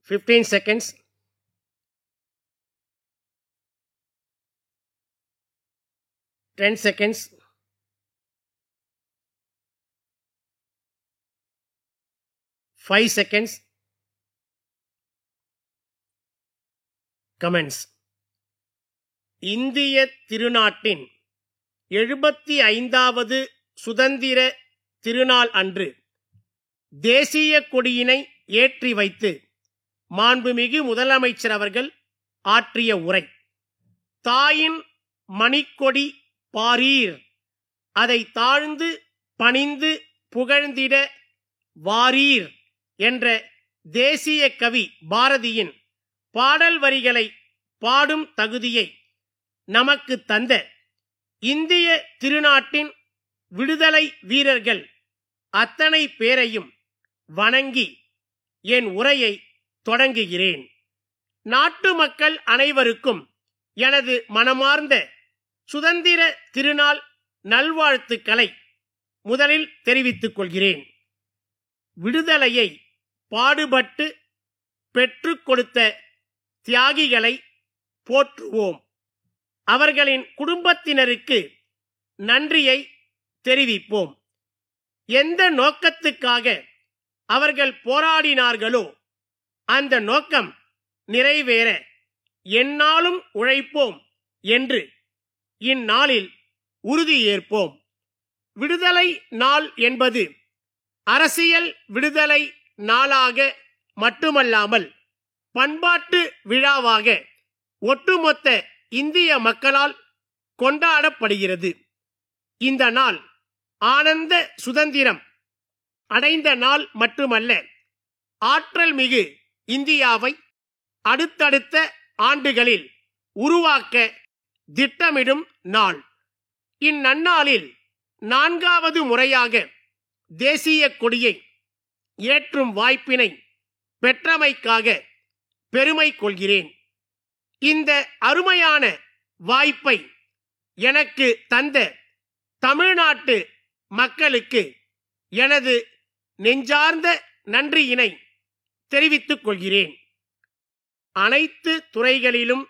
15 seconds. 10 seconds. 5 seconds. Comments. இந்திய திருநாட்டின் 75வது சுதந்திர திருநாள் அன்று தேசிய கொடியினை ஏற்றி வைத்து மாண்புமிகு முதலமைச்சர் அவர்கள் ஆற்றிய உரை, தாயின் மணிக்கொடி பாரீர், அதை தாழ்ந்து பணிந்து புகழ்ந்திட வாரீர் என்ற தேசிய கவி பாரதியின் பாடல் வரிகளை பாடும் தகுதியை நமக்கு தந்த இந்திய திருநாட்டின் விடுதலை வீரர்கள் அத்தனை பேரையும் வணங்கி என் உரையை தொடங்குகிறேன். நாட்டு மக்கள் அனைவருக்கும் எனது மனமார்ந்த சுதந்திர திருநாள் நல்வாழ்த்துக்களை முதலில் தெரிவித்துக் கொள்கிறேன். விடுதலையை பாடுபட்டு பெற்றுக் கொடுத்த தியாகிகளை போற்றுவோம். அவர்களின் குடும்பத்தினருக்கு நன்றியை தெரிவிப்போம். எந்த நோக்கத்துக்காக அவர்கள் போராடினார்களோ அந்த நோக்கம் நிறைவேற எந்நாளும் உழைப்போம் என்று இந்நாளில் உறுதியேற்போம். விடுதலை நாள் என்பது அரசியல் விடுதலை நாளாக மட்டுமல்லாமல் பண்பாட்டு விழாவாக ஒட்டுமொத்த இந்திய மக்களால் கொண்டாடப்படுகிறது. இந்த நாள் ஆனந்த சுதந்திரம் அடைந்த நாள் மட்டுமல்ல, ஆற்றல் மிகு இந்தியாவை அடுத்தடுத்த ஆண்டுகளில் உருவாக்க திட்டமிடும் நாள். இந்நன்னாளில் 4வது முறையாக தேசிய கொடியை ஏற்றும் வாய்ப்பினை பெற்றமைக்காக பெருமை கொள்கிறேன். இந்த அருமையான வாய்ப்பை எனக்கு தந்த தமிழ்நாட்டு மக்களுக்கு எனது நெஞ்சார்ந்த நன்றியினை தெரிவித்துக் கொள்கிறேன். அனைத்து துறைகளிலும்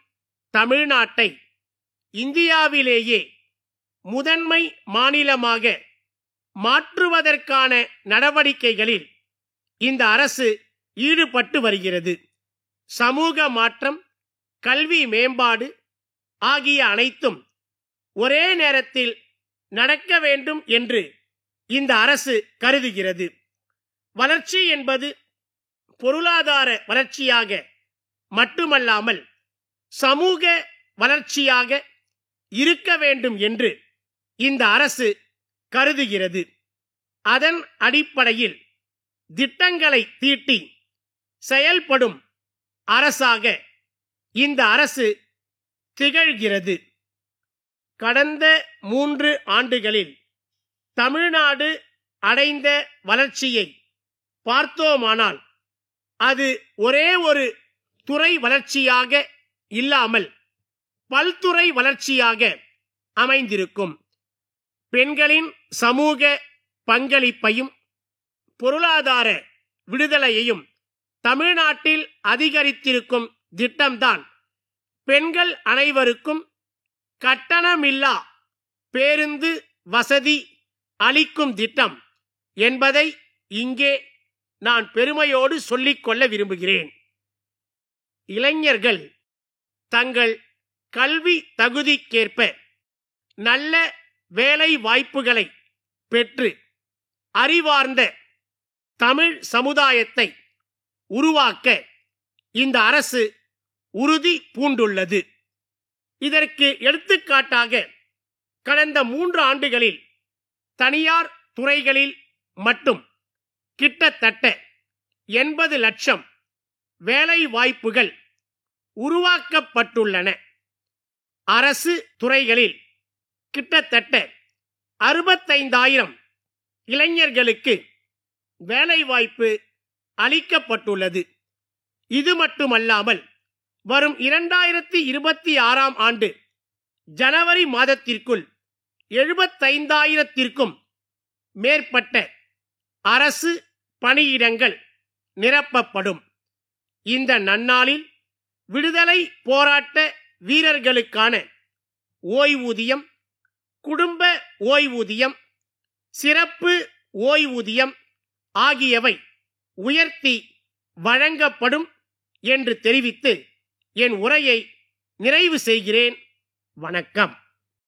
தமிழ்நாட்டை இந்தியாவிலேயே முதன்மை மாநிலமாக மாற்றுவதற்கான நடவடிக்கைகளில் இந்த அரசு ஈடுபட்டு வருகிறது. சமூக மாற்றம், கல்வி மேம்பாடு ஆகிய அனைத்தும் ஒரே நேரத்தில் நடக்க வேண்டும் என்று இந்த அரசு கருதுகிறது. வளர்ச்சி என்பது பொருளாதார வளர்ச்சியாக மட்டுமல்லாமல் சமூக வளர்ச்சியாக இருக்க வேண்டும் என்று இந்த அரசு கருதுகிறது. அதன் அடிப்படையில் திட்டங்களை தீட்டி செயல்படும் அரசாக இந்த அரசு திகழ்கிறது. கடந்த 3 ஆண்டுகளில் தமிழ்நாடு அடைந்த வளர்ச்சியை பார்த்தோமானால் அது ஒரே ஒரு துறை வளர்ச்சியாக இல்லாமல் பல்துறை வளர்ச்சியாக அமைந்திருக்கும். பெண்களின் சமூக பங்களிப்பையும் பொருளாதார விடுதலையையும் தமிழ்நாட்டில் அதிகரித்திருக்கும் திட்டம்தான் பெண்கள் அனைவருக்கும் கட்டணமில்லா பேருந்து வசதி அளிக்கும் திட்டம் என்பதை இங்கே நான் பெருமையோடு சொல்லிக்கொள்ள விரும்புகிறேன். இளைஞர்கள் தங்கள் கல்வி தகுதிக்கேற்ப நல்ல வேலை வாய்ப்புகளை பெற்று அறிவார்ந்த தமிழ் சமுதாயத்தை உருவாக்க இந்த அரசு உறுதி பூண்டுள்ளது. இதற்கு எடுத்துக்காட்டாக கடந்த 3 ஆண்டுகளில் தனியார் துறைகளில் மட்டும் கிட்டத்தட்ட 80 லட்சம் வேலை வாய்ப்புகள் உருவாக்கப்பட்டுள்ளன. அரசு துறைகளில் கிட்டத்தட்ட 65,000 இளைஞர்களுக்கு வேலைவாய்ப்பு அளிக்கப்பட்டுள்ளது. இது மட்டுமல்லாமல் வரும் 2026ஆம் ஆண்டு ஜனவரி மாதத்திற்குள் 75,000த்திற்கும் மேற்பட்ட அரசு பணியிடங்கள் நிரப்பப்படும். இந்த நன்னாளில் விடுதலை போராட்ட வீரர்களுக்கான ஓய்வூதியம், குடும்ப ஓய்வூதியம், சிறப்பு ஓய்வூதியம் ஆகியவை உயர்த்தி வழங்கப்படும் என்று தெரிவித்து என் உரையை நிறைவு செய்கிறேன். வணக்கம்.